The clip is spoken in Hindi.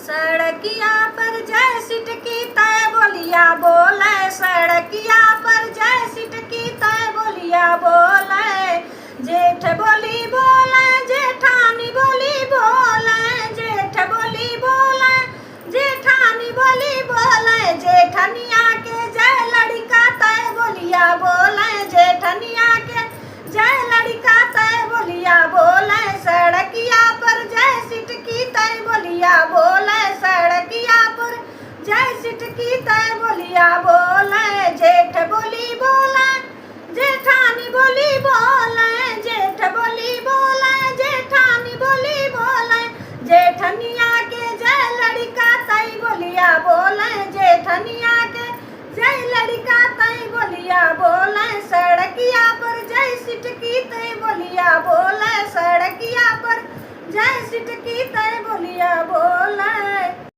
सड़किया पर जय सिटकी तय बोलिया बोले, सड़किया पर जय सिटकी तय बोलिया बोले। जेठ बोली बोले जेठानी बोली बोले, जेठ बोली बोले जेठानी बोली बोले। जेठनिया के जय लड़का तय बोलिया बोले, जेठनिया के जय लड़का तय बोलिया बोले। सड़किया पर जय सिटकी तय बोलिया बोले, सड़किया पर जय सिटकी तय बोलिया बोले। जेठ बोली बोले जेठानी बोली बोले, जेठ बोली बोले जेठानी बोली बोले। जेठनिया के जय लड़का तय बोलिया बोले, जेठनिया के जय लड़का तय बोलिया बोले। सड़किया पर जय सिटकी तय बोलिया बोले, सड़किया पर जय सिटकी तय बोलिया बोले।